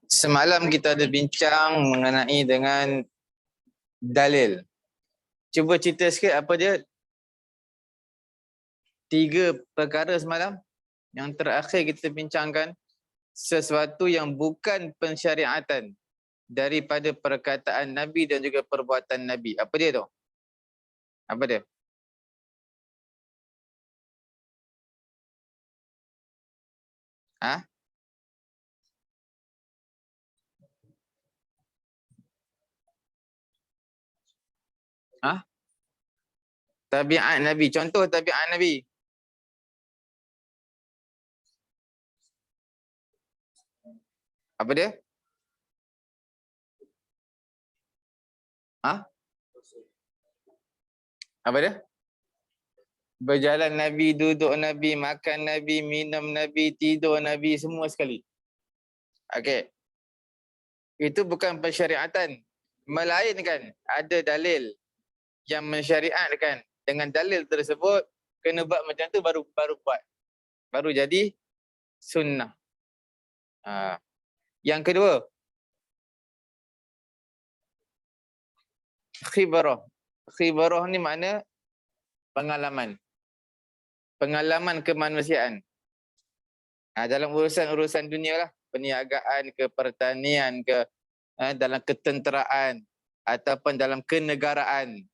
Semalam kita ada bincang mengenai dengan dalil. Cuba cerita sikit apa dia 3 perkara semalam. Yang terakhir kita bincangkan sesuatu yang bukan pensyariatan daripada perkataan Nabi dan juga perbuatan Nabi. Apa dia tu? Apa dia? Ha? Ha? Tabiat Nabi. Contoh tabiat Nabi. Apa dia? Ha? Apa dia? Berjalan Nabi, duduk Nabi, makan Nabi, minum Nabi, tidur Nabi, semua sekali. Okey. Itu bukan pensyariatan. Melainkan ada dalil yang mensyariatkan. Dengan dalil tersebut, kena buat macam tu baru buat. Baru jadi sunnah. Yang kedua, khibarah. Khibarah ni makna pengalaman. Pengalaman kemanusiaan. Dalam urusan-urusan dunia lah. Perniagaan ke, pertanian ke, dalam ketenteraan ataupun dalam kenegaraan.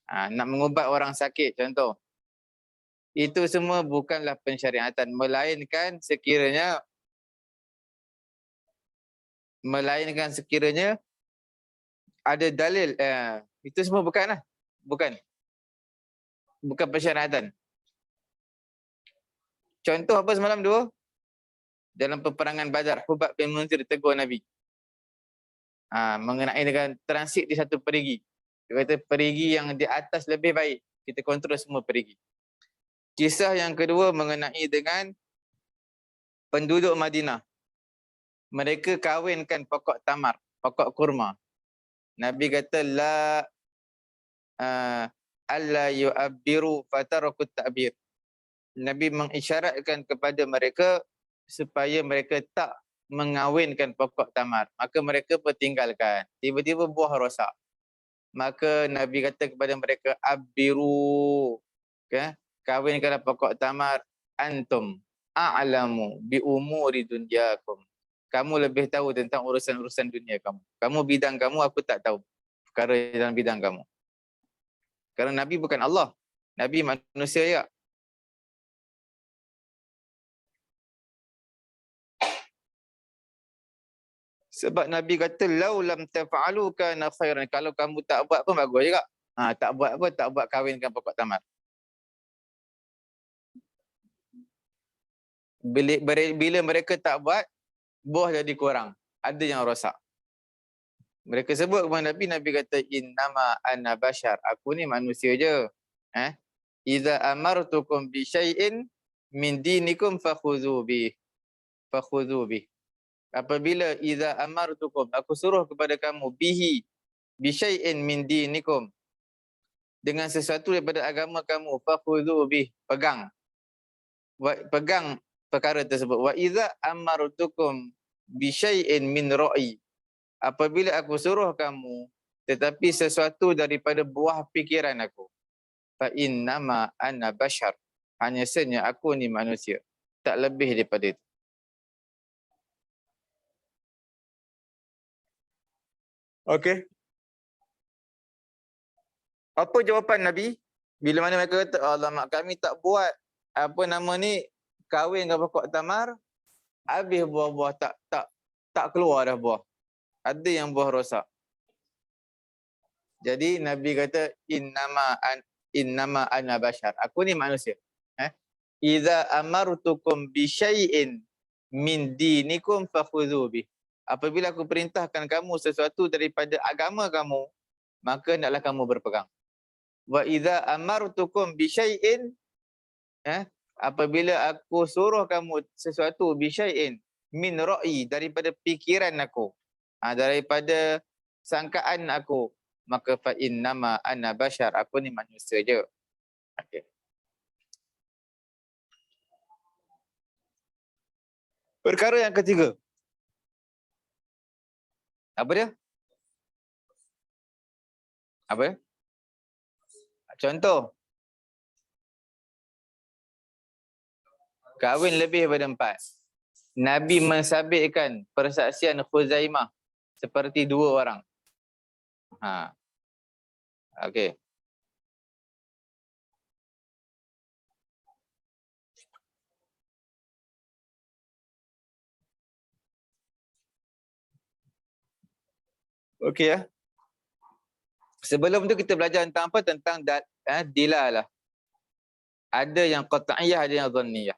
Nak mengubat orang sakit contoh. Itu semua bukanlah pensyariatan, melainkan sekiranya ada dalil. Itu semua bukanlah. Bukan pensyariatan. Contoh apa semalam dua? Dalam peperangan Badar, Hubab bin Munzir tegur Nabi. Mengenai dengan transit di satu perigi. Dia kata perigi yang di atas lebih baik. Kita kontrol semua perigi. Kisah yang kedua mengenai dengan penduduk Madinah. Mereka kahwinkan pokok tamar, pokok kurma. Nabi kata la alla yu'abbiru fatarakut ta'bir. Nabi mengisyaratkan kepada mereka supaya mereka tak mengawinkan pokok tamar. Maka mereka bertinggalkan. Tiba-tiba buah rosak. Maka Nabi kata kepada mereka, abbiru. Okay? Kawinkanlah pokok tamar. Antum a'lamu bi umuri dunyakum. Kamu lebih tahu tentang urusan-urusan dunia kamu. Kamu bidang kamu, aku tak tahu perkara dalam bidang kamu. Kerana Nabi bukan Allah. Nabi manusia ya. Sebab Nabi kata lau lam taf'alu kana khairan. Kalau kamu tak buat pun bagus juga. Tak buat apa? Tak buat kahwinkan pokok tamar. Bila mereka tak buat, buah jadi kurang. Ada yang rosak. Mereka sebut kepada Nabi, Nabi kata innama ana bashar. Aku ni manusia je. Iza amartukum bi syai'in min dinikum fakhudhu bih. Fakhudhu bih. Apabila iza amartukum, aku suruh kepada kamu bihi bi syai'in min dinikum, dengan sesuatu daripada agama kamu, fakhudhu bih, pegang. Pegang perkara tersebut. Wa iza amartukum bi syai'in min ra'i, apabila aku suruh kamu tetapi sesuatu daripada buah fikiran aku, fa innama ana bashar, hanya saja aku ni manusia, tak lebih daripada itu. Okey. Apa jawapan Nabi bila mana mereka kata alamak kami tak buat kahwin dengan pokok tamar, habis buah-buah tak keluar dah buah. Ada yang buah rosak. Jadi Nabi kata innama ana bashar. Aku ni manusia. Iza amartukum bi syai'in min dinikum fakhudhu bih. Apabila aku perintahkan kamu sesuatu daripada agama kamu, maka hendaklah kamu berpegang. Wa idza amartukum bi syai'in, apabila aku suruh kamu sesuatu bi syai'in min ra'i, daripada fikiran aku, daripada sangkaan aku, maka fa innama ana bashar, aku ni manusia je. Okey. Perkara yang ketiga, Apa dia? Apa dia? Contoh, kahwin lebih daripada 4. Nabi mensabitkan persaksian Khuzaimah seperti 2 orang. Ha. Okey. Okey ya. Sebelum tu kita belajar tentang apa? Tentang dilalah. Ada yang qat'iyah, ada yang dhanniyah.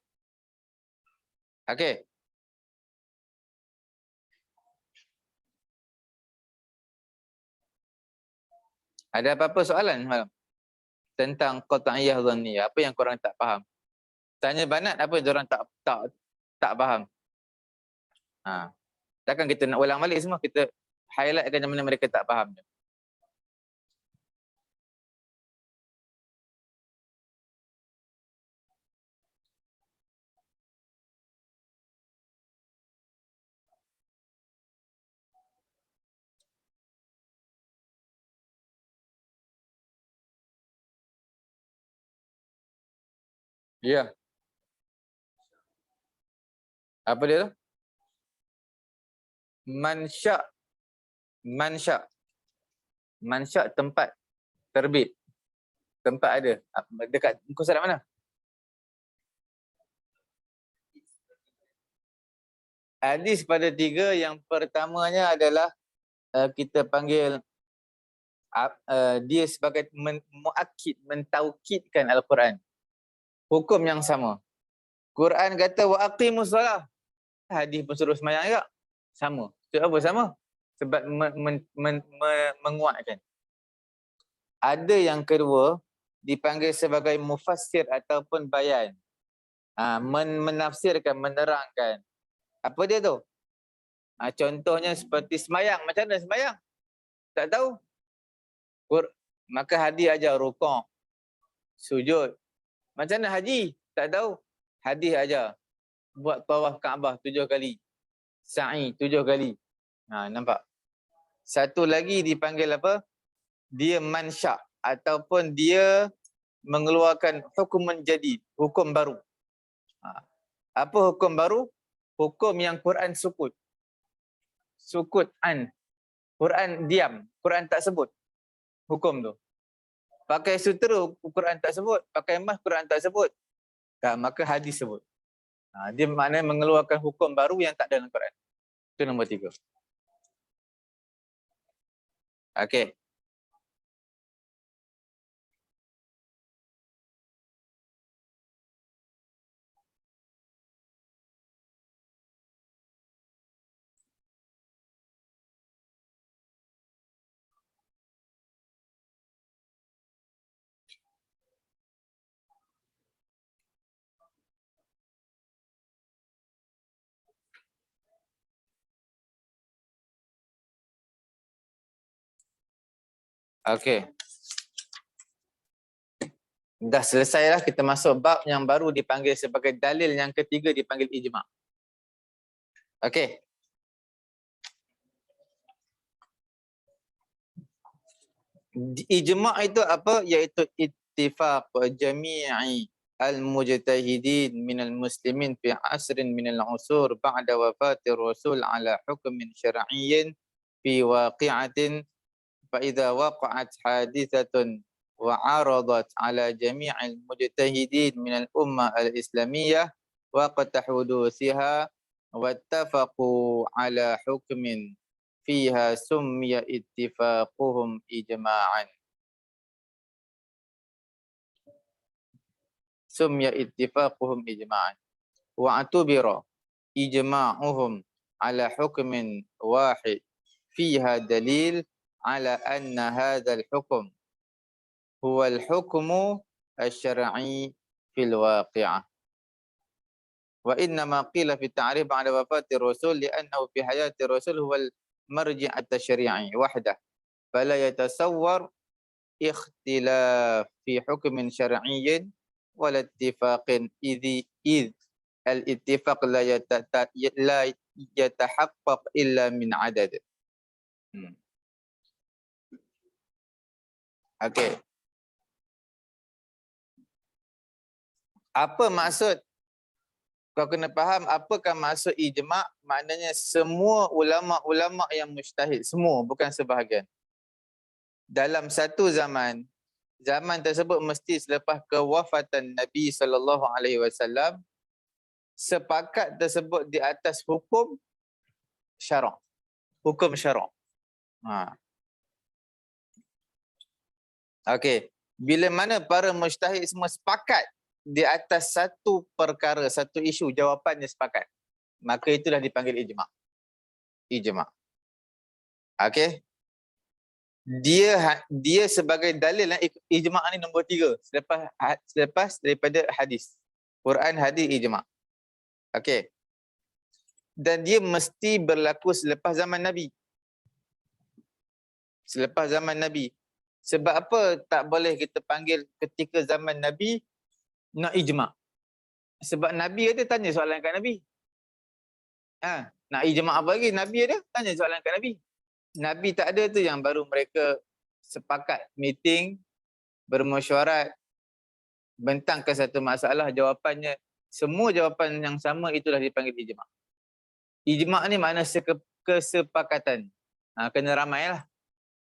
Okey. Ada apa-apa soalan malam? Tentang qat'iyah dhanniyah. Apa yang korang tak faham? Tanya banat apa yang orang tak faham. Ha. Takkan kita nak ulang balik semua, kita highlightkan yang mana mereka tak faham. Ya. Apa dia tu? Mansya'. Mansya'. Mansya' tempat terbit. Tempat ada. Dekat muka surat mana? Hadis pada 3, yang pertamanya adalah kita panggil dia sebagai muakkid, mentaukidkan Al-Quran. Hukum yang sama. Quran kata wa aqimus solah. Hadis pun suruh sembahyang juga. Sama. Sebab apa sama? Sebab menguatkan. Ada yang kedua dipanggil sebagai mufassir ataupun bayan. Menafsirkan, menerangkan. Apa dia tu? Contohnya seperti sembahyang. Macam mana sembahyang? Tak tahu. Maka hadis ajar rukuk, sujud. Macam mana haji? Tak tahu. Hadis ajar buat tawaf Kaabah 7 kali. Sa'i 7 kali. Nampak? Satu lagi dipanggil apa? Dia mansya' ataupun dia mengeluarkan hukum menjadi, hukum baru. Apa hukum baru? Hukum yang Quran sukut. Sukut an. Quran diam. Quran tak sebut hukum tu. Pakai sutera Quran tak sebut. Pakai emas Quran tak sebut. Maka hadis sebut. Dia maknanya mengeluarkan hukum baru yang tak ada dalam Quran. Itu nombor 3. Okey. Okey. Dah selesailah, kita masuk bab yang baru dipanggil sebagai dalil yang ketiga, dipanggil ijma'. Okey. Ijma' itu apa? Iaitu ittifaq jami'i al-mujtahidin minal muslimin fi asrin minal usur ba'da wafatir rasul ala hukmin syar'iyyin fi waqi'atin fa idza waqa'at hadithatun wa 'aradat ala jami'il mujtahidin minal ummah al-islamiyyah waqta hudusiha wattafaqu ala hukmin fiha summiya ittifaquhum ijma'an. Summiya ittifaquhum ijma'an. Wa'tubira ijma'uhum ala hukmin wahid fiha dalil ala anna hadha al-hukm huwa al-hukmu al-syar'i fil waqi'ah. Wa innama qila fi ta'rif ba'da wafati rasul li'annahu fi hayati rasul huwa al-marji' at-tashri'i wahdah. Fala yatasawwar ikhtilaf fi hukmin syar'iyyin wala ittifaqin idh al-ittifaq la yatahaqqaq illa min adad. Okey. Apa maksud? Kau kena faham apakah maksud ijma'? Maknanya semua ulama-ulama yang mujtahid, semua, bukan sebahagian. Dalam satu zaman tersebut mesti selepas kewafatan Nabi SAW, sepakat tersebut di atas hukum syarak. Hukum syarak. Okey. Bila mana para mujtahid semua sepakat di atas satu perkara, satu isu, jawapannya sepakat, maka itulah dipanggil ijma'. Ijma'. Okey. Dia sebagai dalil, ijma' ni nombor 3 selepas daripada hadis. Quran, hadis, ijma'. Okey. Dan dia mesti berlaku selepas zaman Nabi. Selepas zaman Nabi. Sebab apa tak boleh kita panggil ketika zaman Nabi nak ijma'? Sebab Nabi ada tanya soalan kat Nabi. Nak ijma' apa lagi? Nabi ada tanya soalan kat Nabi. Nabi tak ada tu yang baru mereka sepakat meeting, bermesyuarat, bentangkan satu masalah, jawapannya, semua jawapan yang sama, itulah dipanggil ijma'. Ijma' ni makna kesepakatan. Kena ramai lah.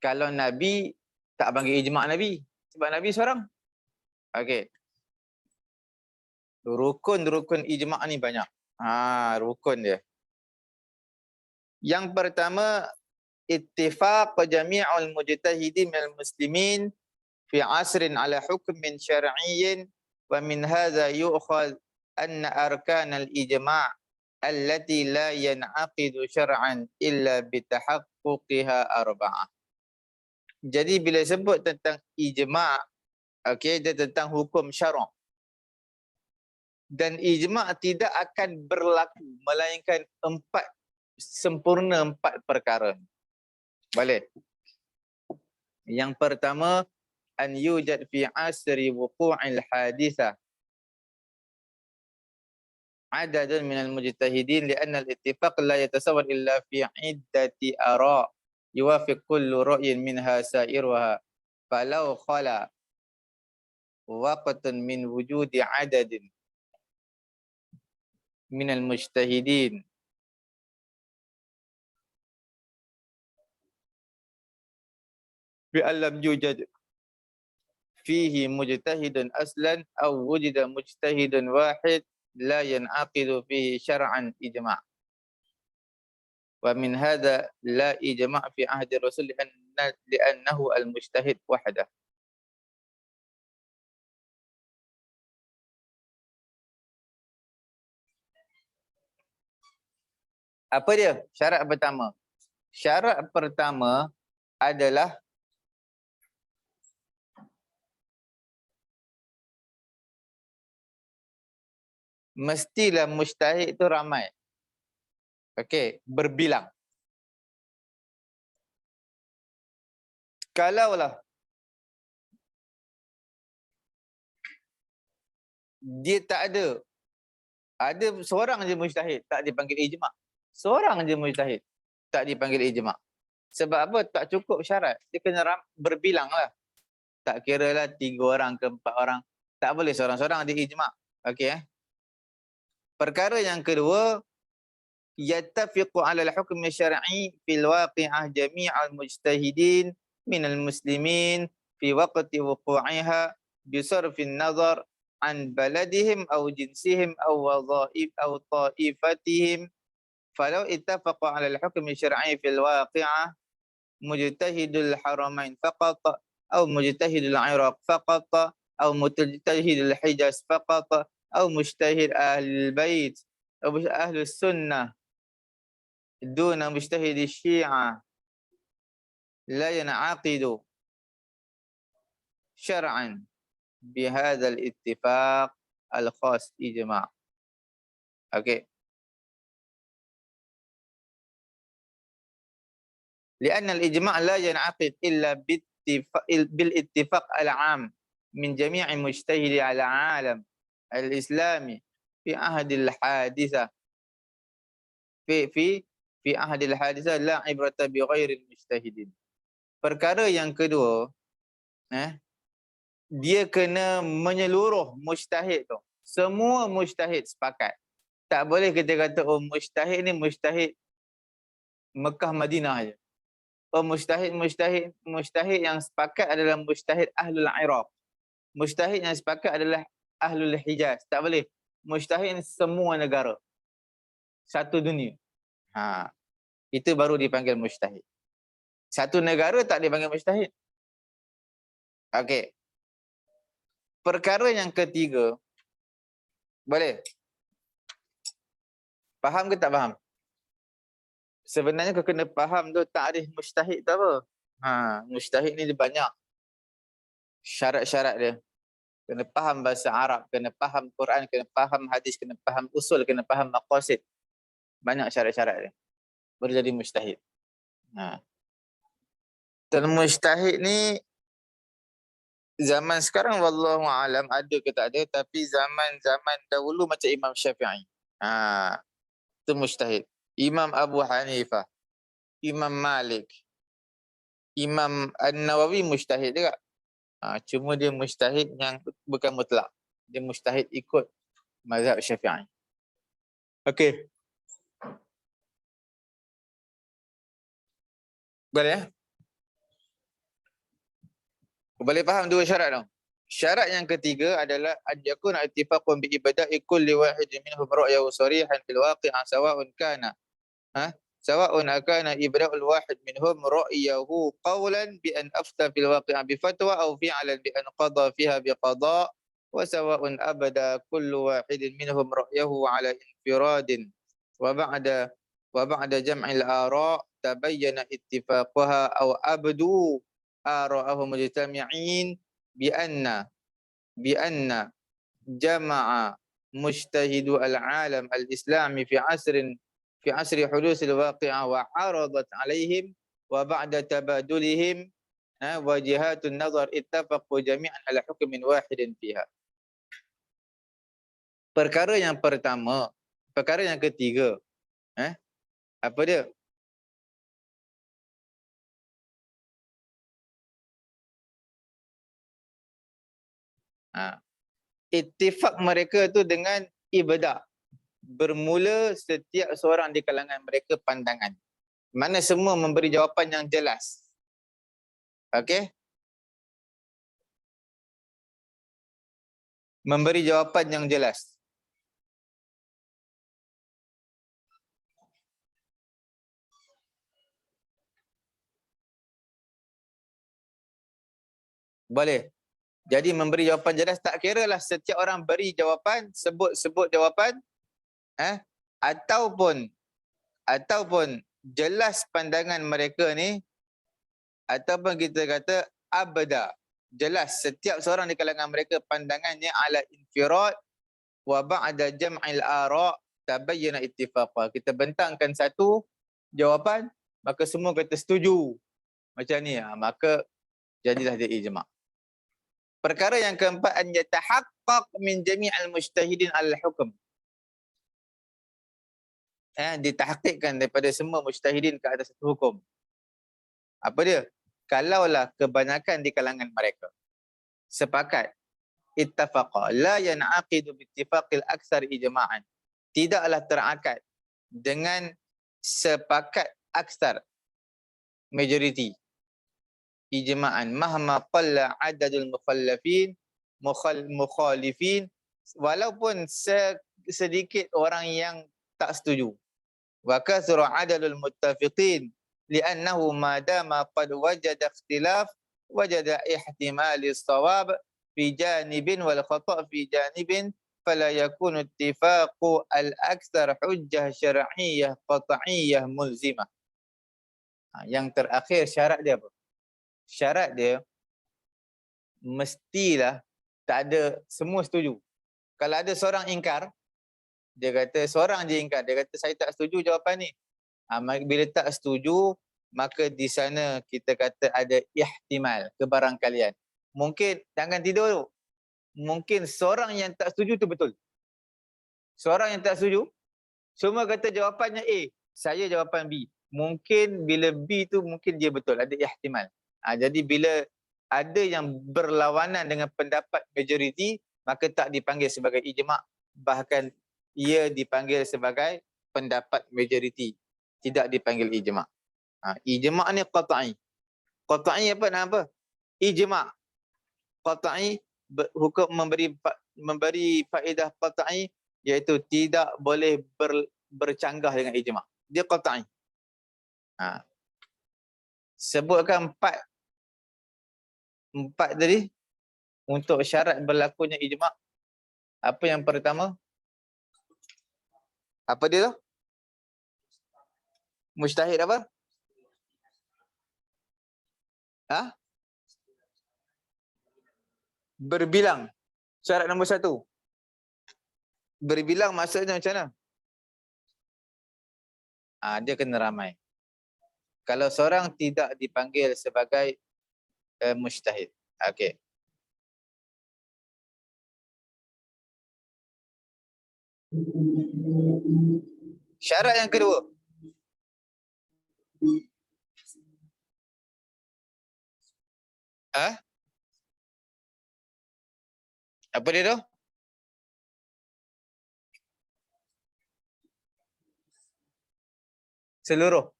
Kalau Nabi, tak panggil ijma' Nabi. Sebab Nabi seorang. Okey. Rukun-rukun ijma' ni banyak. Rukun dia. Yang pertama, ittifaq jami'ul mujtahidin minal muslimin fi asrin ala hukmin syar'iyyin, wa min hadha yu'khadh anna arkanal ijma' allati la yan'aqidu syar'an illa bitahaqquqiha arba'ah. Jadi bila sebut tentang ijma', okey, dia tentang hukum syarak. Dan ijma' tidak akan berlaku melainkan sempurna empat perkara. Balik. Yang pertama, an yujad fi asri wuqu'il hadithah adadun minal mujtahidin li'anna al-ittifaq la yatasawwar illa fi iddati ara' yuwafiq kullu ra'yin minha sa'iruha falau khala waqtun min wujudi adadin minal mujtahidin bi'an lam yujad fihi mujtahidun aslan aw wujida mujtahidun wahid la yan'aqidu fihi syar'an ijma'. Wa min hadha la ijma' fi ahdi Rasul li'annahu al-mujtahid wahdah. Apa dia? Syarat pertama. Syarat pertama adalah mestilah mujtahid itu ramai. Okey, berbilang. Kalaulah dia tak ada seorang je mujtahid, tak dipanggil ijma'. Seorang je mujtahid, tak dipanggil ijma'. Sebab apa? Tak cukup syarat. Dia kena berbilang lah. Tak kira lah 3 orang ke 4 orang. Tak boleh seorang-seorang dia ijma'. Okey. Perkara yang kedua, yattafiqu 'ala al-hukm syar'i fil waqi'ah jami'al mujtahidin minal muslimin fi waqti wuqu'iha bisarfin nazar an baladihim aw jinsihim aw wadha'if aw ta'ifatihim falau ittafaqa 'ala al-hukm syar'i fil waqi'ah mujtahidul haramain faqat aw mujtahidul Iraq faqat aw mujtahidul Hijaz faqat aw mujtahid ahli bait aw ahli sunnah duna mujtahid syiah la yan'aqidu syar'an bihadzal ittifaq al-khas ijma'. Okey. لأن الإجماع لا ينعقد إلا بالاتفاق العام من جميع مجتهدي على العالم الإسلامي في عهد الحادثة في fi ahdil hadisah la ibrata bi ghairil mujtahidin. Perkara yang kedua, dia kena menyeluruh mujtahid tu. Semua mujtahid sepakat. Tak boleh kita kata oh mujtahid ni mujtahid Mekah Madinah aja. Oh mujtahid yang sepakat adalah mujtahid ahlul Iraq. Mujtahid yang sepakat adalah ahlul Hijaz. Tak boleh. Mujtahid semua negara. Satu dunia. Itu baru dipanggil mujtahid. Satu negara tak dipanggil mujtahid. Okey. Perkara yang ketiga. Boleh? Faham ke tak faham? Sebenarnya kau kena faham tu takrif mujtahid tu apa. Mujtahid ni dia banyak syarat-syarat dia. Kena faham bahasa Arab, kena faham Quran, kena faham hadis, kena faham usul, kena faham maqasid. Banyak syarat-syarat dia. Baru jadi mujtahid. Dan mujtahid ni zaman sekarang wallahu alam ada ke tak ada, tapi zaman dahulu macam Imam Syafi'i. Itu mujtahid. Imam Abu Hanifah, Imam Malik, Imam An-Nawawi mujtahid juga. Cuma dia mujtahid yang bukan mutlak. Dia mujtahid ikut mazhab Syafi'i. Okey. Boleh ya? Boleh faham dua syarat tu. Syarat yang ketiga adalah an yakuna ittifaqun bi ibada'i kulli wahidin minhum ra'yahu sarihan fil waqi'a sawa'un kana sawa'un akana ibra'ul wahid minhum ra'yahu qawlan bi an afta fil waqi'a bi fatwa aw fi'lan bi an qada fiha bi qada' wa sawa'un abada kullu wahidin minhum ra'yahu 'ala infiradin wa ba'da jam'il ara' tabayyana ittifaquha aw abdu ara'ahum mujtami'in bi anna jama'a mujtahidu al-alam al-islami fi asri hudusil waqi'ah wa aradat alaihim wa ba'da tabadulihim wa jihatun nazar ittafaqu jami'an ala hukmin wahidin fiha. Perkara yang pertama, perkara yang ketiga, apa dia? Ittifaq mereka tu dengan ibadah. Bermula setiap seorang di kalangan mereka pandangan. Mana semua memberi jawapan yang jelas. Okey? Memberi jawapan yang jelas. Boleh. Jadi memberi jawapan jelas tak kira lah setiap orang beri jawapan, sebut jawapan ataupun jelas pandangan mereka ni, ataupun kita kata abada, jelas setiap seorang di kalangan mereka pandangannya ala infirad wa ba'da jam'il ara' tabayyana ittifaqa. Kita bentangkan satu jawapan, maka semua kata setuju. Macam ni, maka jadilah dia ijma'. Perkara yang keempat, an yatahaqqaq min jami'al mujtahidin al-hukm. Ditahqiqkan daripada semua mujtahidin ke atas satu hukum. Apa dia? Kalaulah kebanyakan di kalangan mereka sepakat, ittafaqa la yan'aqidu bi ittifaqil aktsar ijma'an. Tidaklah terakad dengan sepakat aksar, majority, ijma'an mahma qalla adadul mukhalifin, walaupun sedikit orang yang tak setuju. Wa kathura adadul muttafiqin li'annahu ma dama qad wajada ikhtilaf wajada ihtimali as-shawab fi janibin wal khata' fi janibin fala yakunu ittifaqu al-aktsar hujjah syar'iyyah qat'iyyah mulzimah. Yang terakhir syarat dia apa? Syarat dia mestilah tak ada semua setuju. Kalau ada seorang ingkar, dia kata seorang je ingkar, dia kata saya tak setuju jawapan ni. Bila tak setuju, maka di sana kita kata ada ihtimal, kebarangkalian. Mungkin jangan tidur tu. Mungkin seorang yang tak setuju tu betul. Seorang yang tak setuju, semua kata jawapannya A. Saya jawapan B. Mungkin bila B tu mungkin dia betul, ada ihtimal. Jadi bila ada yang berlawanan dengan pendapat majoriti, maka tak dipanggil sebagai ijma', bahkan ia dipanggil sebagai pendapat majoriti, tidak dipanggil ijma'. Ijma' ni qat'i. Qat'i apa nak apa? Ijma'. Qat'i hukum memberi faedah qat'i, iaitu tidak boleh bercanggah dengan ijma'. Dia qat'i. Sebutkan empat tadi untuk syarat berlakunya ijma'. Apa yang pertama? Apa dia tu? Mujtahid apa? Berbilang. Syarat nombor 1. Berbilang maksudnya macam mana? Dia kena ramai. Kalau seorang tidak dipanggil sebagai mujtahid. Okey. Syarat yang kedua. Apa dia tu? Seluruh.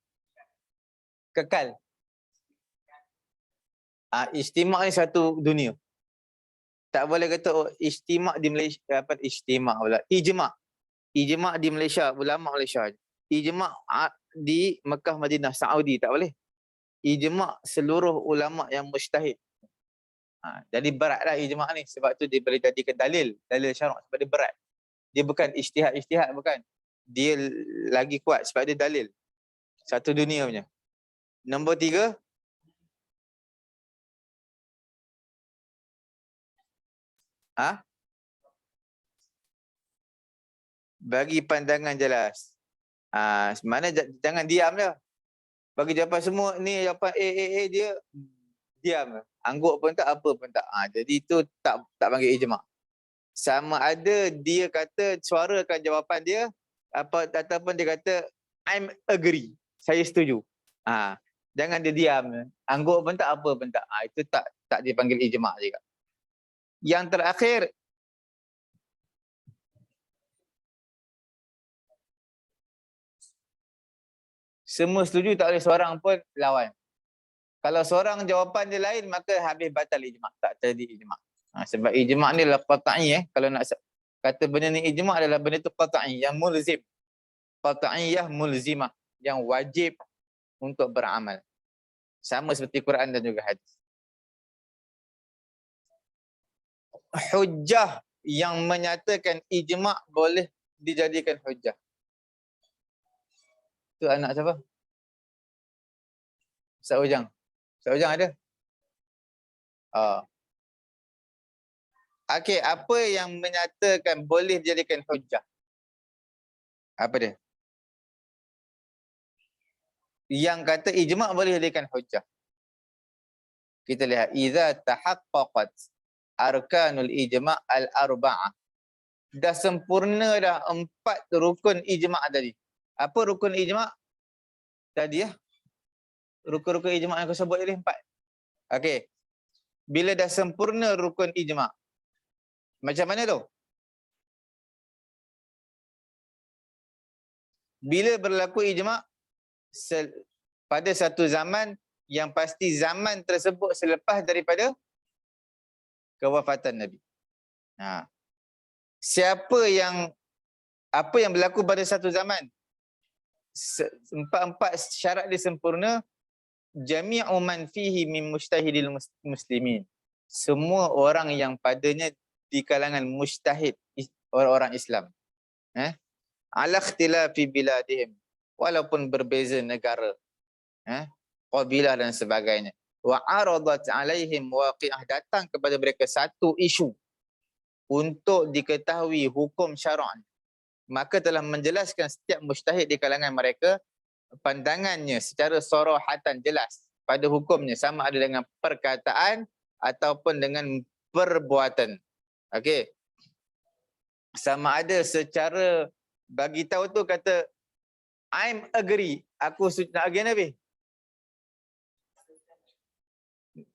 Kekal. Ijtima' ni satu dunia. Tak boleh kata ijtima' di Malaysia, apa ijtima' pula. Ijma'. Ijma' di Malaysia, ulama Malaysia. Ijma' di Mekah, Madinah, Saudi, tak boleh. Ijma' seluruh ulama yang mujtahid. Jadi beratlah ijma' ni, sebab tu dia boleh jadikan dalil syarak, sebab dia berat. Dia bukan ijtihad bukan. Dia lagi kuat sebab dia dalil. Satu dunia punya. Nombor 3. Bagi pandangan jelas. Mana jangan diam dah. Bagi jawapan semua ni, jawapan A, dia diam. Angguk pun tak, apa pun tak. Jadi itu tak panggil ijma'. Sama ada dia kata suarakan jawapan dia, ataupun dia kata I'm agree, saya setuju. Jangan dia diam. Angguk pun tak, apa pun tak. Itu tak dipanggil ijma' juga. Yang terakhir, semua setuju, tak boleh seorang pun lawan. Kalau seorang jawapan dia lain, maka habis batal ijma', tak jadi ijma'. Sebab ijma' ni adalah qat'i. Kalau nak kata benda ni ijma' adalah benda tu qat'i, yang mulzim. Qat'iyah mulzimah, yang wajib untuk beramal. Sama seperti Quran dan juga hadis. Hujjah yang menyatakan ijma' boleh dijadikan hujjah. Tu anak siapa? Ustaz Ujang. Ustaz Ujang ada? Okey, apa yang menyatakan boleh dijadikan hujjah? Apa dia? Yang kata ijma' boleh dijadikan hujjah. Kita lihat, idza tahaqqaqat arkanul ijma' al-arba'ah. Dah sempurna dah 4 rukun ijma' tadi. Apa rukun ijma' tadi ya? Rukun-rukun ijma' yang aku sebut tadi 4. Okey. Bila dah sempurna rukun ijma', macam mana tu? Bila berlaku ijma' pada satu zaman, yang pasti zaman tersebut selepas daripada kewafatan Nabi. Apa yang berlaku pada satu zaman? Empat syarat dia sempurna. Jami'u man fihi min mujtahidil muslimin. Semua orang yang padanya di kalangan mujtahid orang-orang Islam. Ala ikhtilafi biladihim, walaupun berbeza negara, qabilah dan sebagainya. Wa aradat alaihim waqi'ah, datang kepada mereka satu isu untuk diketahui hukum syarak, maka telah menjelaskan setiap mujtahid di kalangan mereka pandangannya secara sarahatan, jelas pada hukumnya, sama ada dengan perkataan ataupun dengan perbuatan. Okey. Sama ada secara bagi tahu tu kata I'm agree. Aku nak again habis.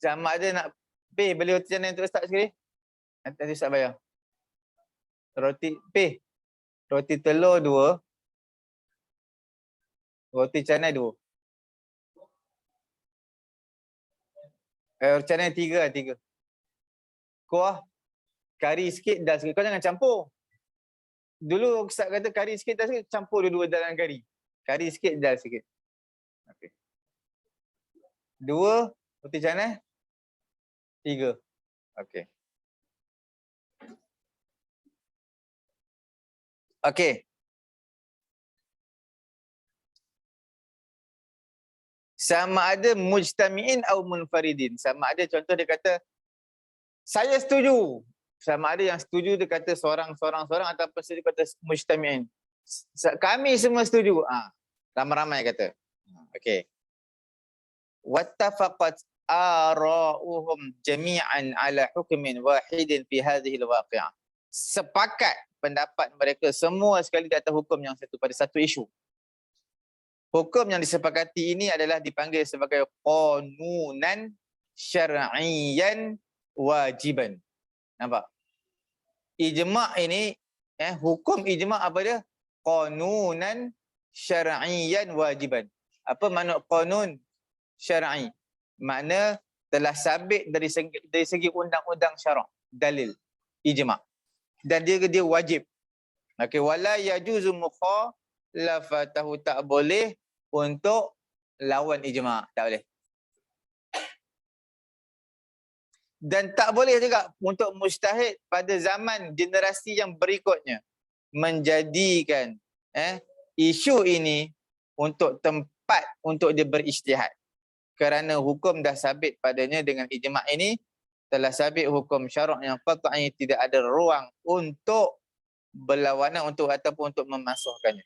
Sama ada nak pay beli roti canai untuk Ustaz sekali. Nanti Ustaz bayar. Roti pay. Roti telur 2. Roti canai 2. Roti canai 3. Kuah. Kari sikit dah sikit. Kau jangan campur. Dulu Ustaz kata kari sikit dah sikit. Campur dua-dua dalam kari. Kari sikit dah sikit. Okay. 2 roti canai. 3. Okey. Okey. Sama ada mujtami'in atau munfaridin. Sama ada contoh dia kata, saya setuju. Sama ada yang setuju dia kata seorang-seorang ataupun dia kata mujtami'in. Kami semua setuju. Ramai-ramai kata. Okey. Wattafaqat ara'uhum jami'an ala hukmin wahidin fi hadhihi al-waqi'ah. Sepakat pendapat mereka semua sekali di atas hukum yang satu pada satu isu. Hukum yang disepakati ini adalah dipanggil sebagai qanunan syar'iyyan wajiban. Nampak? Ijma' ini hukum ijma' apa dia? Qanunan syar'iyyan wajiban. Apa makna qanun syar'i? Makna telah sabit dari segi undang-undang syarak, dalil, ijma'. Dan dia wajib. Okey, wala yajuzu mukhalafatahu, tak boleh untuk lawan ijma', tak boleh. Dan tak boleh juga untuk mujtahid pada zaman generasi yang berikutnya menjadikan isu ini untuk tempat untuk dia berijtihad. Kerana hukum dah sabit padanya dengan ijma' ini, telah sabit hukum syarak yang qat'i, tidak ada ruang untuk berlawanan ataupun untuk memasukkannya.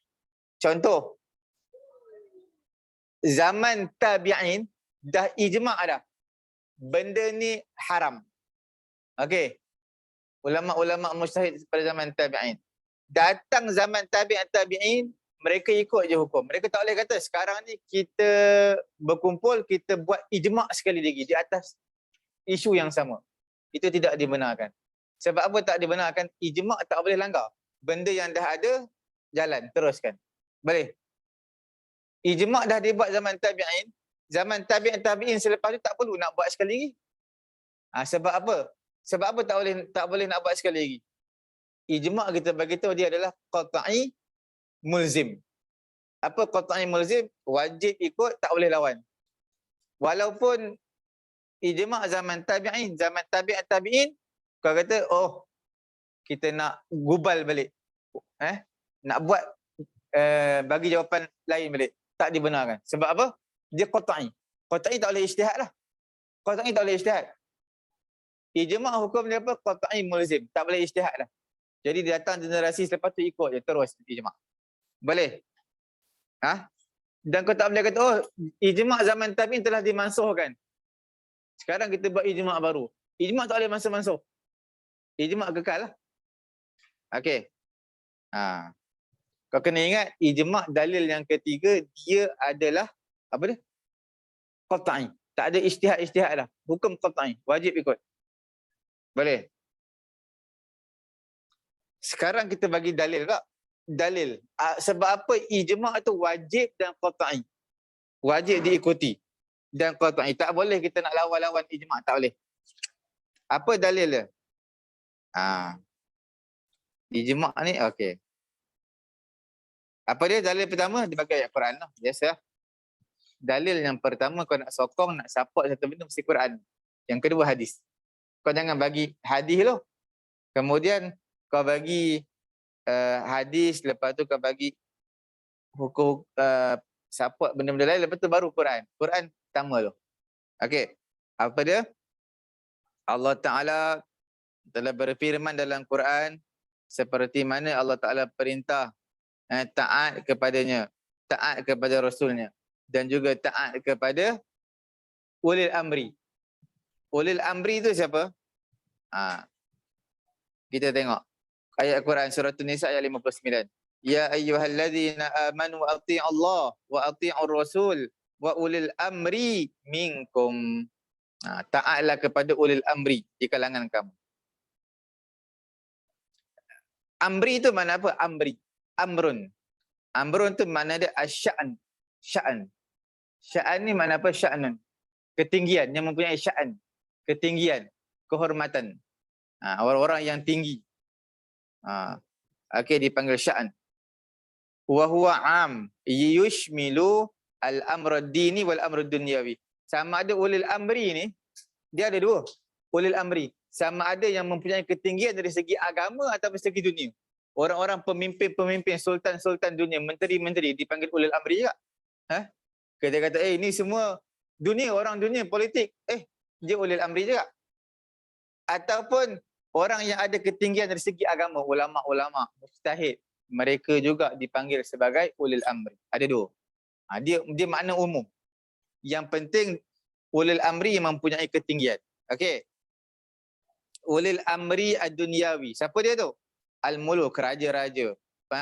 Contoh, zaman tabi'in dah ijma' dah. Benda ni haram. Okey. Ulama-ulama mujtahid pada zaman tabi'in. Datang zaman tabi'in, mereka ikut je hukum. Mereka tak boleh kata sekarang ni kita berkumpul, kita buat ijma' sekali lagi di atas isu yang sama. Itu tidak dibenarkan. Sebab apa tak dibenarkan? Ijma' tak boleh langgar. Benda yang dah ada, jalan, teruskan. Boleh. Ijma' dah dibuat zaman tabi'in. Zaman tabi'in selepas tu tak perlu nak buat sekali lagi. Sebab apa? Sebab apa tak boleh nak buat sekali lagi? Ijma' kita bagi tahu dia adalah qat'i mulzim. Apa qat'i mulzim? Wajib ikut, tak boleh lawan. Walaupun ijma' zaman tabi'in, kau kata, oh, kita nak gubal balik. Nak buat, bagi jawapan lain balik. Tak dibenarkan. Sebab apa? Dia qat'i. Qat'i tak boleh ijtihad lah. Qat'i tak boleh ijtihad. Ijma' hukum dia apa? Qat'i mulzim. Tak boleh ijtihad lah. Jadi datang generasi selepas tu ikut je terus ijma'. Boleh? Dan kau tak boleh kata, oh, ijma' zaman tabi'in telah dimansuhkan. Sekarang kita buat ijma' baru. Ijma' tak boleh mansuh-mansuh. Ijma' kekal lah. Okey. Kau kena ingat, ijma' dalil yang ketiga, dia adalah, apa dia? Qat'i. Tak ada ijtihad lah. Hukum qat'i. Wajib ikut. Boleh? Sekarang kita bagi dalil tak? Dalil. Sebab apa ijma' tu wajib dan qat'i. Wajib diikuti. Dan qat'i. Tak boleh kita nak lawan-lawan ijma'. Tak boleh. Apa dalil dia? Ijma' ni, okey. Apa dia dalil pertama? Dia bagi ayat Quran lah. Biasa. Dalil yang pertama kau nak sokong, nak support satu benda mesti Quran. Yang kedua hadis. Kau jangan bagi hadis loh. Kemudian kau bagi hadis, lepas tu kau bagi hukum support benda-benda lain, lepas tu baru Quran. Quran pertama tu. Okey. Apa dia? Allah Ta'ala telah berfirman dalam Quran seperti mana Allah Ta'ala perintah taat kepadanya, taat kepada Rasulnya, dan juga taat kepada ulil amri. Ulil amri itu siapa? Kita tengok ayat Quran surah An-Nisa ayat 59. Ya ayyuhalladzina amanu atii'u Allah wa atii'ur rasul wa ulil amri minkum. Taatlah kepada ulil amri di kalangan kamu. Amri itu mana apa? Amri. Amrun. Amrun tu mana dia asy-sya'n. Sya'n. Sya'n ni mana apa? Sya'nun. Ketinggian, yang mempunyai sya'n. Ketinggian, kehormatan. Orang-orang yang tinggi. Okey, dipanggil sya'n. Wa huwa am yushmilu al-amr ad-dini wal amr ad-dunyawi. Sama ada ulil amri ni, dia ada dua. Ulil amri, sama ada yang mempunyai ketinggian dari segi agama atau segi dunia. Orang-orang pemimpin-pemimpin, sultan-sultan dunia, menteri-menteri dipanggil ulil amri juga. Kita kata, ini semua dunia, orang dunia, politik. Dia ulil amri juga. Ataupun orang yang ada ketinggian dari segi agama, ulama-ulama, mujtahid, mereka juga dipanggil sebagai ulil amri. Ada dua. Dia makna umum. Yang penting ulil amri yang mempunyai ketinggian. Okey. Ulil amri ad-dunyawi. Siapa dia tu? Al-muluk, raja-raja.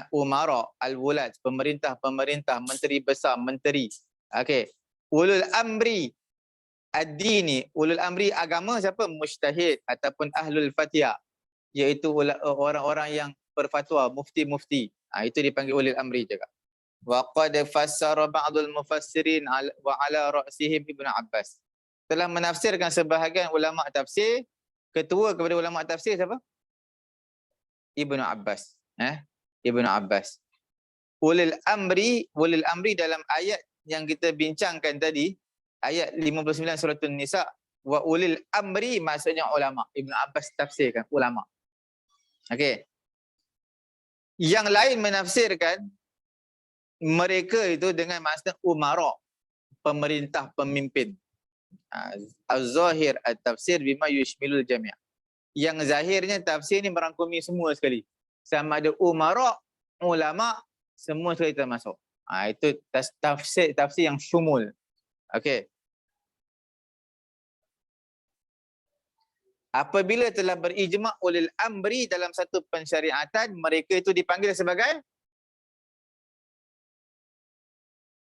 Umara, al-wulad, pemerintah-pemerintah, menteri besar, menteri. Okey. Ulul amri ad-dini, ulul amri agama siapa? Mujtahid ataupun ahlul fatya, iaitu orang-orang yang berfatwa, mufti-mufti. Itu dipanggil ulil amri juga. Wa qad fassara ba'dul mufassirin wa ala ra'sihim Ibnu Abbas. Telah menafsirkan sebahagian ulama tafsir, ketua kepada ulama tafsir siapa? Ibnu Abbas. Ibnu Abbas. Ulil amri dalam ayat yang kita bincangkan tadi, ayat 59 surah An-Nisa, wa ulil amri maksudnya ulama. Ibnu Abbas tafsirkan ulama. Okey. Yang lain menafsirkan mereka itu dengan maksud umara, pemerintah, pemimpin. Az-zahir at-tafsir bima yushmilul jami'. Yang zahirnya tafsir ni merangkumi semua sekali. Sama ada umara, ulama, semua sekali termasuk. Itu tafsir yang syumul. Okey. Apabila telah berijma' ulil amri dalam satu pensyariatan, mereka itu dipanggil sebagai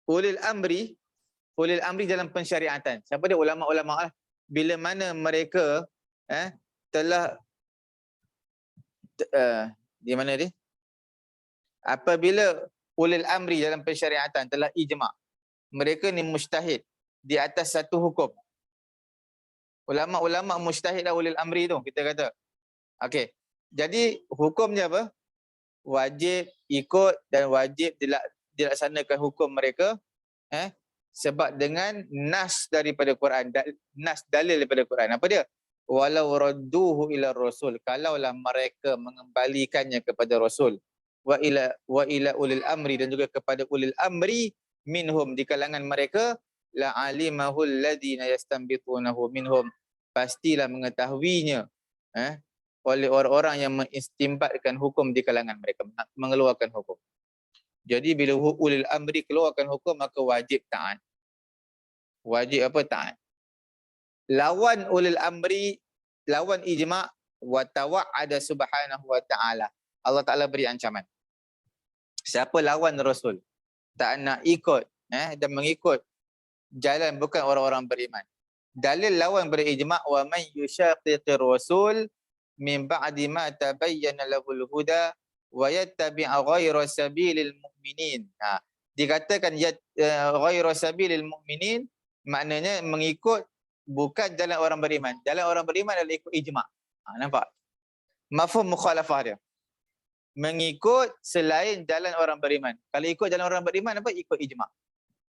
ulil amri dalam pensyariatan. Siapa dia? Ulama-ulama lah. Bila mana mereka telah di mana dia? Apabila ulil amri dalam pensyariatan telah ijma', mereka ni mujtahid di atas satu hukum. Ulama-ulama mujtahid lah ulil amri tu, kita kata. Okey. Jadi hukumnya apa? Wajib ikut dan wajib dilaksanakan hukum mereka sebab dengan nas daripada Quran, nas dalil daripada Quran. Apa dia? Walau radduhu ila rasul, kalaulah mereka mengembalikannya kepada rasul, wa ila ulil amri, dan juga kepada ulil amri minhum, di kalangan mereka, la alimahu alladhina yastanbitunahu minhum, pastilah mengetahuinya oleh orang-orang yang mengistimbatkan hukum di kalangan mereka, mengeluarkan hukum. Jadi bila ulil amri keluarkan hukum, maka wajib taat. Wajib apa? Taat. Lawan ulil amri, lawan ijma', wa tawa'ada subhanahu wa ta'ala. Allah Ta'ala beri ancaman. Siapa lawan Rasul, tak nak ikut dan mengikut jalan bukan orang-orang beriman. Dalil lawan berijma', wa man yushaqiqir rasul min ba'di ma tabayyana lahul huda wa yattabi' ghayra sabilil mu'minin. Dikatakan ghayra sabilil mu'minin, maknanya mengikut bukan jalan orang beriman. Jalan orang beriman adalah ikut ijma'. Nampak? Mafhum mukhalafah dia. Mengikut selain jalan orang beriman. Kalau ikut jalan orang beriman, apa? Ikut ijma'.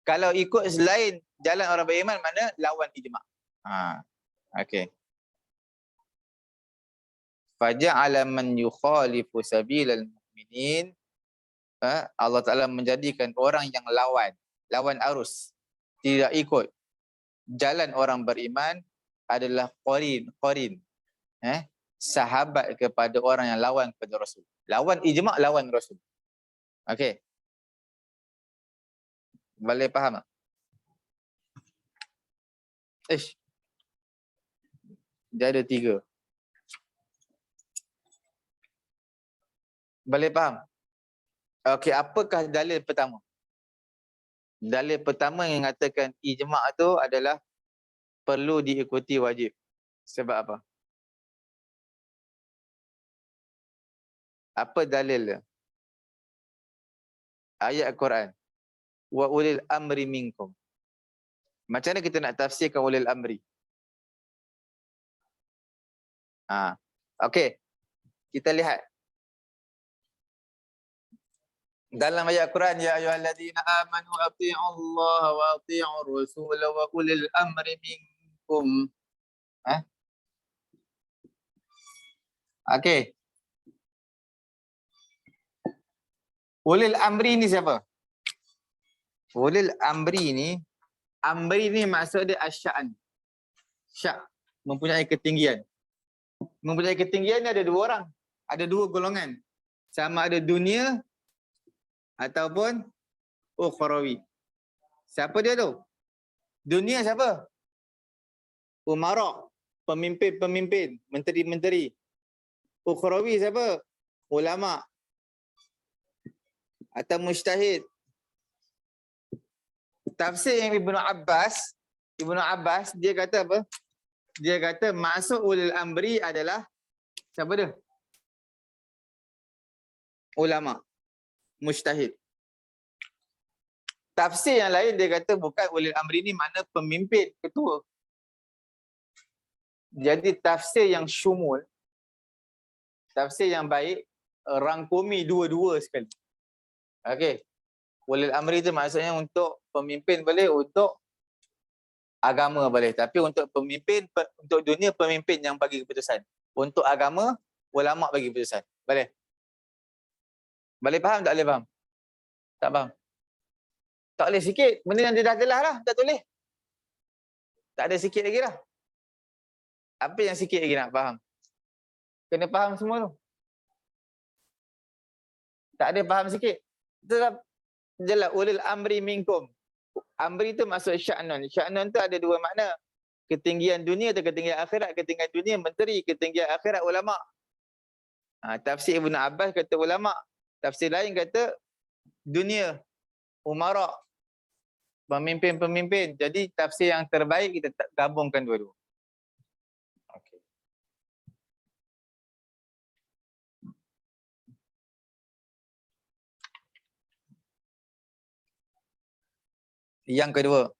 Kalau ikut selain jalan orang beriman, mana? Lawan ijma'. Okey. Faja'ala man yukhalifu sabilal mu'minin. Allah Ta'ala menjadikan orang yang lawan arus, tidak ikut jalan orang beriman, adalah qarin, sahabat kepada orang yang lawan kepada Rasul. Lawan ijma', lawan Rasul. Okey. Boleh faham tak? Dia ada 3. Boleh faham? Okey, apakah dalil pertama? Dalil pertama yang mengatakan ijma' tu adalah perlu diikuti wajib. Sebab apa? Apa dalil dia? Ayat Al-Quran. Wa ulil amri minkum. Macam mana kita nak tafsirkan ulil amri? Okey. Kita lihat. Dalam ayat Al-Quran, ya ayyuhalladzina amanu athi'ullaha wa athi'ur rasul wa ulil amri minkum. Okey. Ulil amri ni siapa? Ulil amri ni maksud dia asya'an. Syak, mempunyai ketinggian. Mempunyai ketinggian ni ada dua orang. Ada dua golongan. Sama ada dunia ataupun ukhrawi. Siapa dia tu? Dunia siapa? Umara, pemimpin-pemimpin, menteri-menteri. Ukhrawi siapa? Ulama atau mujtahid. Tafsir yang Ibnu Abbas dia kata apa? Dia kata maksud ulil amri adalah siapa dia? Ulama, mujtahid. Tafsir yang lain dia kata bukan ulil amri ni makna pemimpin, ketua. Jadi tafsir yang syumul, tafsir yang baik, rangkumi dua-dua sekali. Okey. Ulil amri tu maksudnya untuk pemimpin boleh, untuk agama boleh. Tapi untuk pemimpin, untuk dunia pemimpin yang bagi keputusan. Untuk agama, ulama bagi keputusan. Boleh? Boleh faham tak boleh faham? Tak faham? Tak boleh sikit. Benda yang dia dah jelas lah. Tak boleh. Tak ada sikit lagi lah. Apa yang sikit lagi nak faham? Kena faham semua tu. Tak ada faham sikit. Tetap jelas ulil amri minkum. Amri tu maksud sya'nun. Sya'nun tu ada dua makna. Ketinggian dunia atau ketinggian akhirat. Ketinggian dunia menteri, ketinggian akhirat ulama. Tafsir Ibnu Abbas kata ulama. Tafsir lain kata dunia, umara, pemimpin-pemimpin. Jadi tafsir yang terbaik kita gabungkan dua-dua. Okay. Yang kedua,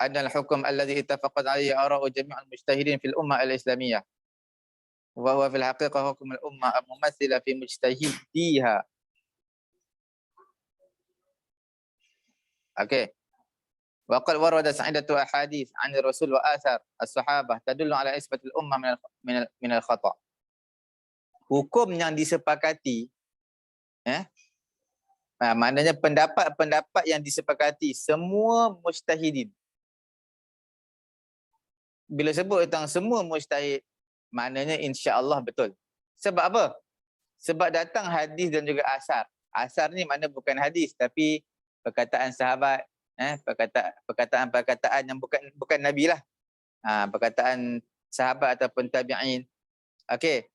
adal hukum alladhi ittafaqat alaihi ara'u jami'al mujtahidin fil ummah al-islamiyah. Wa huwa fil haqiqah hukum al-ummah al-mumathila fi mujtahidiha. Okey. Wa qad warada sa'idatu ahadits 'an Rasul wa athar as-sahabah tadullu ala isbatil ummah min al-khata'. Hukum yang disepakati maknanya pendapat-pendapat yang disepakati semua mujtahidin. Bila sebut tentang semua mujtahid, maknanya insya-Allah betul. Sebab apa? Sebab datang hadis dan juga asar. Asar ni makna bukan hadis tapi perkataan sahabat, perkataan yang bukan nabi lah. Perkataan sahabat ataupun tabi'in. Okey.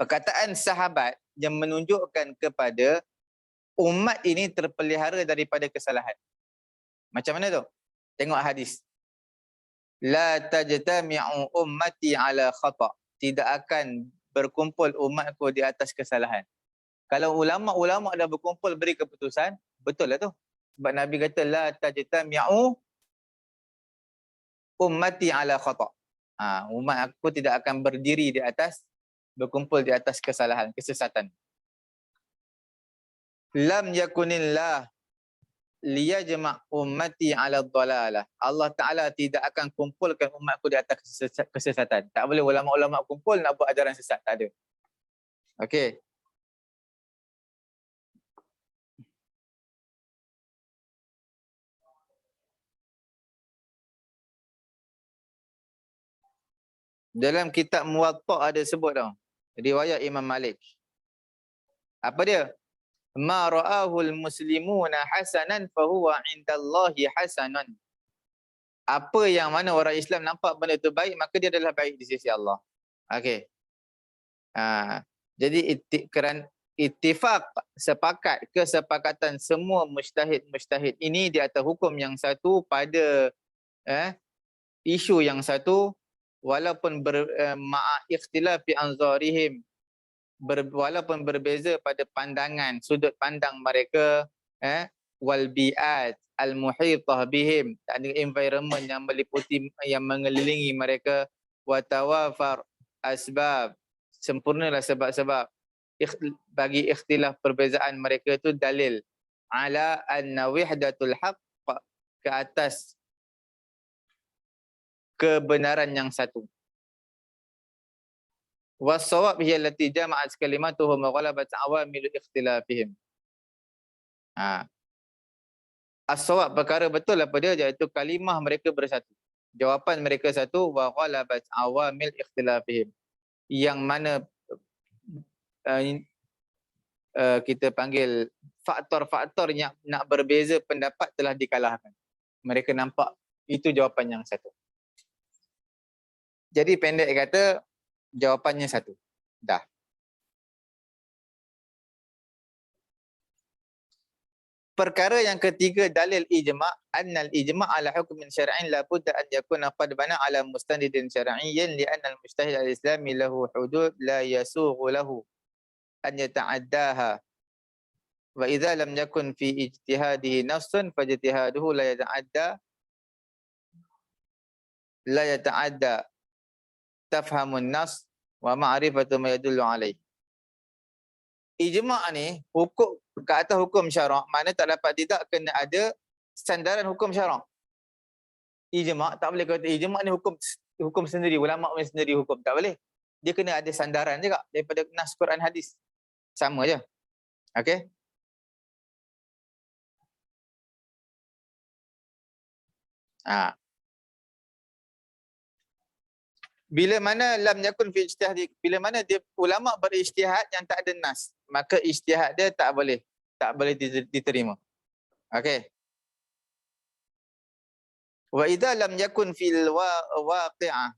Perkataan sahabat yang menunjukkan kepada umat ini terpelihara daripada kesalahan. Macam mana tu? Tengok hadis. La tajtami'u ummati ala khata'. Tidak akan berkumpul umatku di atas kesalahan. Kalau ulama-ulama dah berkumpul beri keputusan, betul lah tu. Sebab Nabi kata la tajtami'u ummati ala khata'. Umat aku tidak akan berdiri di atas, berkumpul di atas kesalahan, kesesatan. Lam yakunillah liyajma' ummati 'ala dhalalah. Allah Taala tidak akan kumpulkan umatku di atas kesesatan. Tak boleh ulama-ulama kumpul nak buat ajaran sesat, tak ada. Okey. Dalam kitab Muwatta' ada sebut tau. Riwayat Imam Malik. Apa dia? Ma ra'ahul muslimuna hasanan fahuwa 'indallahi hasanan. Apa yang mana orang Islam nampak benda itu baik, maka dia adalah baik di sisi Allah. Okey. Jadi ittifaq, sepakat, kesepakatan semua mujtahid ini di atas hukum yang satu pada isu yang satu, walaupun ma'a ikhtilafi anzarihim, walaupun berbeza pada pandangan, sudut pandang mereka, wal bi'at al muhitah bihim, dan environment yang meliputi, yang mengelilingi mereka, wa tawafar asbab, sempurnalah sebab-sebab bagi ikhtilaf perbezaan mereka itu dalil ala anna wahdatul haqq, ke atas kebenaran yang satu. Was-shawab hiya allati jama'at kalimatuhum wa ghalabat awamil ikhtilafihim. As-shawab, perkara betul apa dia, iaitu kalimah mereka bersatu. Jawapan mereka satu, wa ghalabat awamil ikhtilafihim. Yang mana kita panggil faktor-faktor yang nak berbeza pendapat telah dikalahkan. Mereka nampak itu jawapan yang satu. Jadi pendek kata, jawapannya satu. Dah. Perkara yang ketiga, dalil ijma', annal ijma' ala hukmin syar'in la budda an yakuna qad bana ala mustanidin syar'iyyin li'anna al-mujtahid al-islami lahu hudud la yasughu lahu an yata'addaha. Wa idza lam yakun fi ijtihadihi nafsun fajtihaduhu la yata'adda tafhamun nas wa ma'rifatu ma yadullu alaih. Ijma' ni hukum ke atas hukum syarak, mana tak dapat tidak kena ada sandaran hukum syarak. Ijma' tak boleh kata ijma' ni hukum sendiri, ulama' punya sendiri hukum, tak boleh. Dia kena ada sandaran juga daripada nas Quran hadis. Sama je. Okey? Bila mana lam yakun fi ijtihad, bila mana dia ulama berijtihad yang tak ada nas, maka ijtihad dia tak boleh diterima. Okey. Wa idza lam yakun fil waqi'ah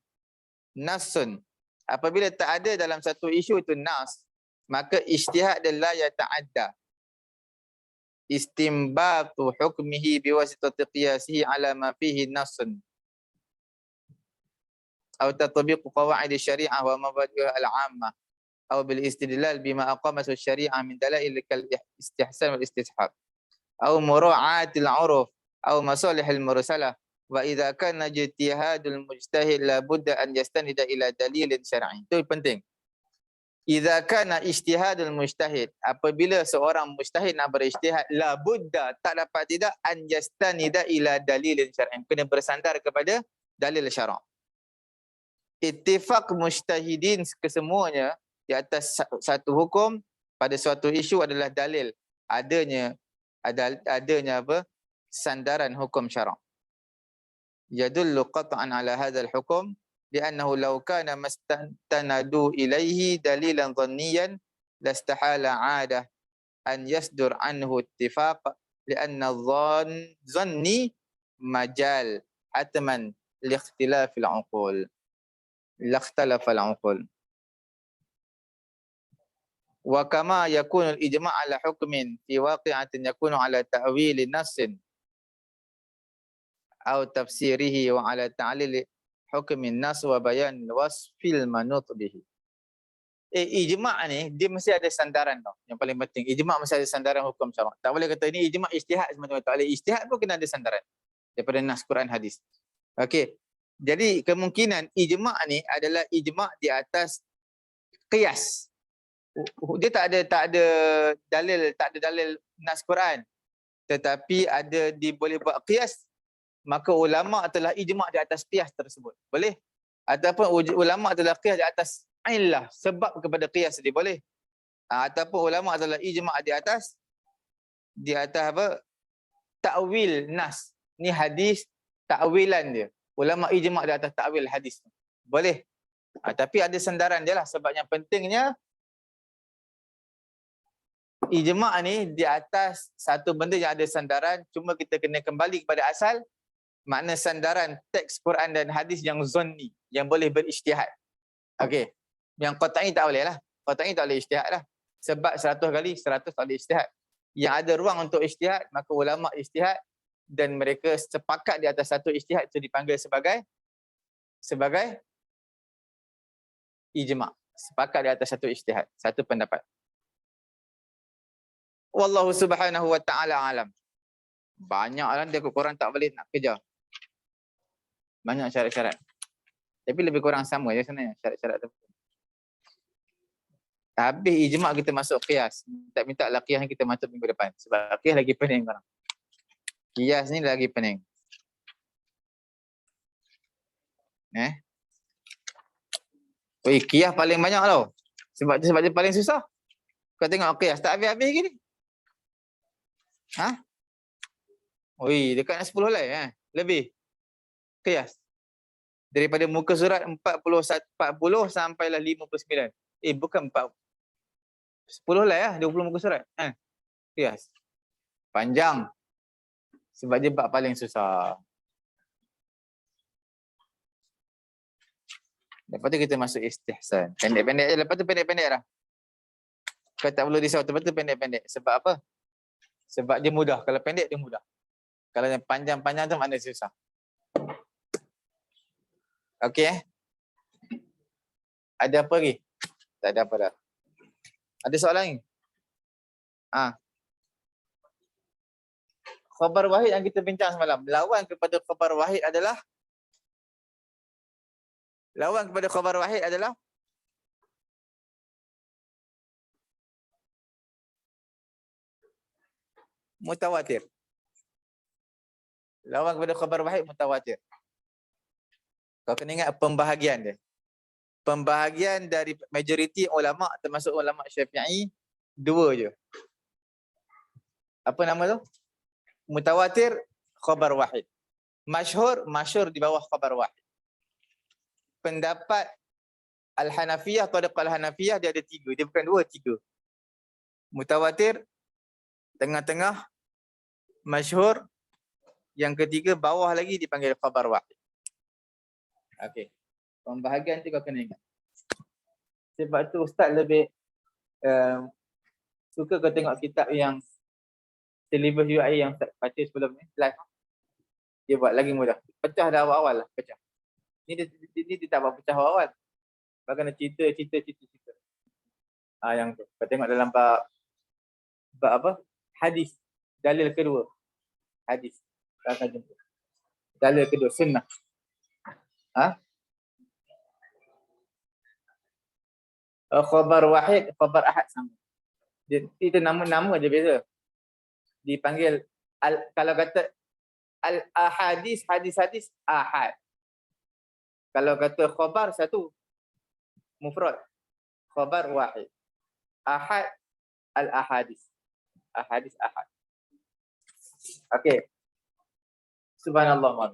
nasun, apabila tak ada dalam satu isu itu nas, maka ijtihad dia la yata'adda istimbatu hukmihi biwasitati qiyasihi ala ma fihi nasun أو تطبيق قواعد الشريعة ومبادئها العامة أو بالاستدلال بما أقامته الشريعة من دلائل كالاستحسان والاستصحاب أو مراعاة العرف أو مصالح المرسلة. وإذا كان اجتهاد المجتهد لابد أن يستند إلى دليل شرعي. Itu penting. إذا كان اجتهاد المجتهد, apabila seorang mujtahid nak berijtihad, labudda, tak dapat tidak, an yastanida ila dalilin syar'i, kena bersandar kepada dalil syarak. Ittifaq mujtahidin kesemuanya di atas satu hukum pada suatu isu adalah dalil adanya apa, sandaran hukum syarak. Yadullu qat'an ala hadzal hukum li'annahu law kana mastanadu ilaihi dalilan dhanniyan lastahala 'adah an yasdur anhu ittifaq li'anna dhanni majal hatman liikhtilafil 'uqul. Lakhtalafal 'uqul. Wa kama yakunu al-ijma' ala hukmin fi waqi'atin yakunu ala ta'wili nassin aw tafsirihi wa ala ta'lil hukmin nas wa bayan wasfil manut bihi. Ijma' ni dia mesti ada sandaran tau. Yang paling penting, ijma' mesti ada sandaran hukum syarak. Tak boleh kata ini ijma' ijtihad semata-mata. Tak boleh, ijtihad pun kena ada sandaran daripada nas Quran hadis. Okey. Jadi kemungkinan ijma' ni adalah ijma' di atas qiyas. Dia tak ada dalil nas Quran, tetapi ada boleh buat qiyas, maka ulama telah ijma' di atas qiyas tersebut. Boleh? Ataupun ulama telah qiyas di atas illah, sebab kepada qiyas dia boleh. Ataupun ulama telah ijma' di atas apa? Ta'wil nas. Ni hadis, ta'wilan dia. Ulama ijma' di atas ta'wil hadis. Boleh. Tapi ada sandaran je lah. Sebab yang pentingnya ijma' ni di atas satu benda yang ada sandaran. Cuma kita kena kembali kepada asal. Makna sandaran teks Quran dan hadis yang zonni, yang boleh berijtihad. Okey. Yang qat'i tak boleh lah. Qat'i tak boleh ijtihad lah. Sebab 100 kali 100 tak boleh ijtihad. Yang ada ruang untuk ijtihad, maka ulama ijtihad dan mereka sepakat di atas satu ijtihad itu dipanggil sebagai ijma'. Sepakat di atas satu ijtihad, satu pendapat. Wallahu subhanahu wa ta'ala alam. Banyak lah dia korang tak boleh nak kejar. Banyak syarat-syarat. Tapi lebih kurang sama je sebenarnya syarat-syarat tu. Habis ijma' kita masuk qiyas. Minta lah qiyas kita masuk minggu depan. Sebab qiyas lagi pening korang. Qiyas ni lagi pening. Qiyas paling banyak tau. Sebab dia paling susah. Kau tengok qiyas tak habis-habis lagi ni. Dekat nak 10 helai lebih. Qiyas. Daripada muka surat 40 sampailah 59. Bukan 10 helai 20 muka surat. Qiyas. Panjang. Sebab dia bab paling susah. Lepas tu kita masuk istihsan. Pendek-pendek je. Lepas tu pendek-pendek dah. Kau tak perlu risau. Lepas tu pendek-pendek. Sebab apa? Sebab dia mudah. Kalau pendek dia mudah. Kalau yang panjang-panjang tu maknanya susah. Okey Ada apa lagi? Tak ada apa dah. Ada soalan lagi? Khabar wahid yang kita bincang semalam. Lawan kepada khabar wahid adalah mutawatir. Lawan kepada khabar wahid mutawatir. Kau kena ingat pembahagian dia. Pembahagian dari majoriti ulama termasuk ulama Syafi'i 2 je. Apa nama tu? Mutawatir, khabar wahid. Masyhur di bawah khabar wahid. Pendapat Al-Hanafiyah, Tariqah Al-Hanafiyah dia ada 3. Dia bukan 2, 3. Mutawatir, tengah-tengah, masyhur, yang ketiga bawah lagi dipanggil khabar wahid. Okey. Pembahagian tu kau kena ingat. Sebab tu ustaz lebih suka kau tengok kitab yang syllabus UI yang ustaz baca sebelum ni, live. Dia buat lagi mudah. Pecah dah awal-awal lah, pecah. Ni dia tak buat pecah awal. Bagaimana cerita. Yang tu. Kau tengok dalam bab apa? Hadis. Dalil kedua. Hadis. Kau akan jumpa. Dalil kedua, sunnah. Khabar wahid, khabar ahad sama. Itu nama-nama aja beza. Dipanggil kalau kata al-ahadis, hadis-hadis ahad. Kalau kata khabar satu mufrad, khabar wahid. Ahad al-ahadis. Ahadis ahad. Okey. Subhanallah.